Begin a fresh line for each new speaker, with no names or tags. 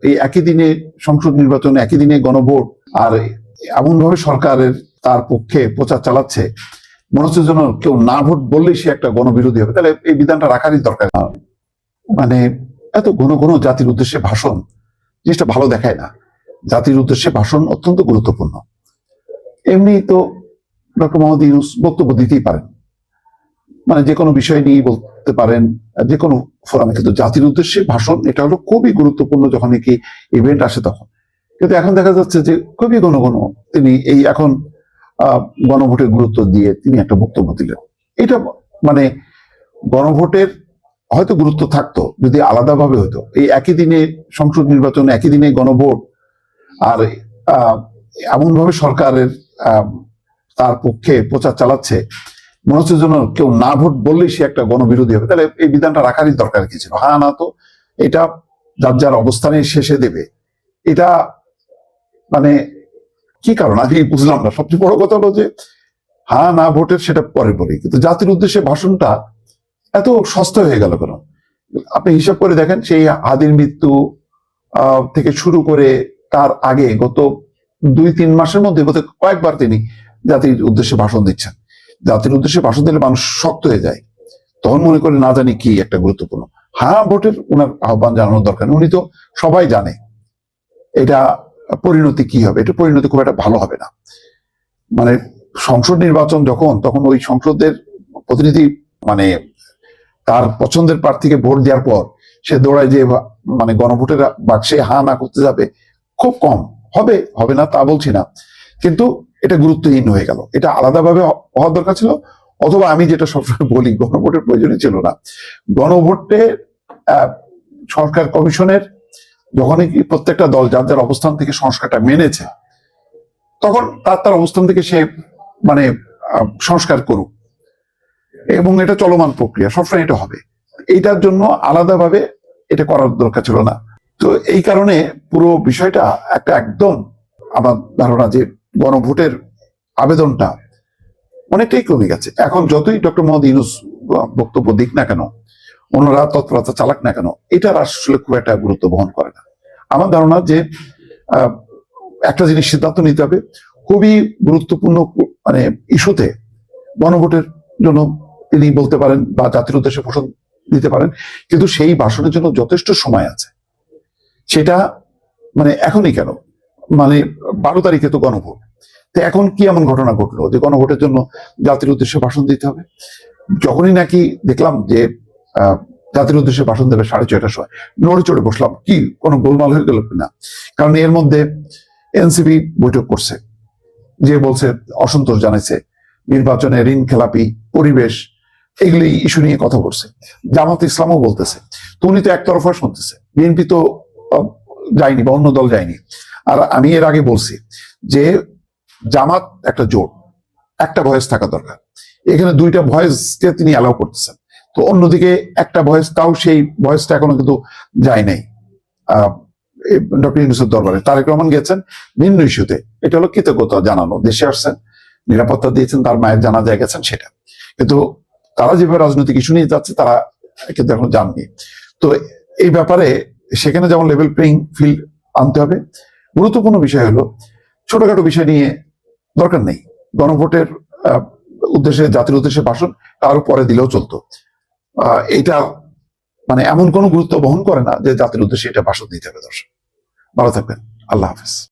এই একই দিনে সংসদ নির্বাচন, একই দিনে গণভোট, আর এমন ভাবে সরকারের তার পক্ষে প্রচার চালাচ্ছে, মনে হচ্ছে যেন কেউ না ভোট বললেই সে একটা গণবিরোধী হবে। তাহলে এই বিধানটা রাখারই দরকার। মানে এত ঘন ঘন জাতির উদ্দেশ্যে ভাষণ, জিনিসটা ভালো দেখায় না। জাতির উদ্দেশ্যে ভাষণ অত্যন্ত গুরুত্বপূর্ণ। এমনি তো ডক্টর মোহাম্মদ ইউনূস বক্তব্য দিতেই পারেন, মানে যে কোনো বিষয় নিয়ে বলতে পারেন, যে কোনো ফোরামে, কিন্তু জাতির উদ্দেশ্যে ভাষণ এটা হলো খুবই গুরুত্বপূর্ণ যখন কি ইভেন্ট আসে তখন। কিন্তু এখন দেখা যাচ্ছে যে খুবই ঘন ঘন তিনি এই এখন গণভোটের গুরুত্ব দিয়ে তিনি একটা বক্তব্য দিলেন। এটা মানে গণভোটের হয়তো গুরুত্ব থাকতো যদি আলাদাভাবে হতো। এই একই দিনে সংসদ নির্বাচন, একই দিনে গণভোট, আর এমন ভাবে সরকারের তার পক্ষে প্রচার চালাচ্ছে, মনে হচ্ছে যেন কেউ না ভোট বললেই সে একটা গণবিরোধী হবে। তাহলে এই বিধানটা রাখারই দরকার কি ছিল? হ্যাঁ না তো এটা যার যার অবস্থানে শেষে দেবে, এটা মানে কি কারণ আমি বুঝলাম না। সবচেয়ে বড় কথা হলো যে হ্যাঁ না ভোটের সেটা পরে বলি, কিন্তু জাতির উদ্দেশ্যে ভাষণটা এত সস্তা হয়ে গেল কেন? আপনি হিসাব করে দেখেন, সেই হাদির মৃত্যু থেকে শুরু করে তার আগে গত 2-3 মাসের মধ্যে কয়েকবার তিনি জাতির উদ্দেশ্যে ভাষণ দিচ্ছেন। জাতির উদ্দেশ্যে ভাষণ দিলে মানুষ শক্ত হয়ে যায়, তখন মনে করে না জানি কি একটা গুরুত্বপূর্ণ। হ্যাঁ ভোটের ওনার আহ্বান জানানোর দরকার, উনি তো সবাই জানে এটা পরিণতি কি হবে। এটা পরিণতি খুব একটা ভালো হবে না। মানে সংসদ নির্বাচন যখন, তখন ওই সংসদের প্রতিনিধি মানে তার পছন্দের প্রার্থীকে ভোট দেওয়ার পর সে দৌড়ায় যে মানে গণভোটের বাক্সে হা না করতে যাবে, খুব কম হবে। হবে না তা বলছি না, কিন্তু এটা গুরুত্বহীন হয়ে গেল। এটা আলাদাভাবে হওয়ার দরকার ছিল, অথবা আমি যেটা সবসময় বলি, গণভোটের প্রয়োজনই ছিল না। গণভোটে সরকার কমিশনের যখনই প্রত্যেকটা দল যার যার অবস্থান থেকে সংস্কারটা মেনেছে, তখন তার অবস্থান থেকে সে মানে সংস্কার করুক, এবং এটা চলমান প্রক্রিয়া, সবসময় এটা হবে। এইটার জন্য আলাদাভাবে এটা করার দরকার ছিল না। তো এই কারণে পুরো বিষয়টা একটা একদম আমার ধারণা যে গণভোটের আবেদনটা অনেকটাই কমে গেছে। এখন যতই ডক্টর মোহাম্মদ ইউনূস বক্তব্য দিক না কেন, অন্যরা তৎপরতা চালাক না কেন, এটার আসলে খুব একটা গুরুত্ব বহন করে না। আমার ধারণা যে একটা জিনিস সিদ্ধান্ত নিতে হবে, খুবই গুরুত্বপূর্ণ মানে ইস্যুতে গণভোটের জন্য তিনি বলতে পারেন বা জাতির উদ্দেশ্যে ভাষণ দিতে পারেন, কিন্তু সেই ভাষণের জন্য যথেষ্ট সময় আছে। সেটা মানে এখনই কেন, মানে 12 তারিখে তো গণভোট। তো এখন কি এমন ঘটনা ঘটলো যে গণভোটের জন্য জাতির উদ্দেশ্যে ভাষণ দিতে হবে? যখনই নাকি দেখলাম যে জাতির উদ্দেশ্যে ভাষণ দেবে 6:30টার সময়, নড়ে চড়ে বসলাম, কি কোনো গোলমাল হয়ে গেল কিনা। কারণ এর মধ্যে এনসিপি বৈঠক করছে, যে বলছে অসন্তোষ জানাইছে নির্বাচনে ঋণ খেলাপি পরিবেশ, এগুলি ইস্যু নিয়ে কথা বলছে। জামাত ইসলামও বলতেছে। তো উনি তো একতরফা শুনতেছে, বিএনপি তো যায়নি বা অন্য দল যায়নি। আর আমি এর আগে বলছি যে জামাত একটা জোট, একটা ভয়েস থাকা দরকার। এখানে 2টা ভয়েসকে তিনি অ্যালাউ করতেছেন, তো অন্যদিকে একটা ভয়েস, তাও সেই ভয়েসটা এখনো কিন্তু যায় নাই ডক্টর ইউনূসের দরবারে। তারেক রহমান গেছেন ভিন্ন ইস্যুতে, এটা হলো কৃতজ্ঞতা জানানো, দেশে আসছেন, নিরাপত্তা দিয়েছেন, তার মায়ের জানাজায় গেছেন, সেটা। কিন্তু তারা যেভাবে রাজনৈতিক ইস্যু নিয়ে যাচ্ছে, তারা কিন্তু এখন জাননি। তো এই ব্যাপারে সেখানে যেমন লেভেল প্লেইং ফিল্ড আনতে হবে। গুরুত্বপূর্ণ বিষয় হলো ছোটখাটো বিষয় নিয়ে দরকার নেই। গণভোটের উদ্দেশ্যে, জাতির উদ্দেশ্যে ভাষণ কারো পরে দিলেও চলতো। এটা মানে এমন কোনো গুরুত্ব বহন করে না যে জাতির উদ্দেশ্যে এটা ভাষণ দিতে হবে। দর্শক ভালো থাকবেন, আল্লাহ হাফেজ।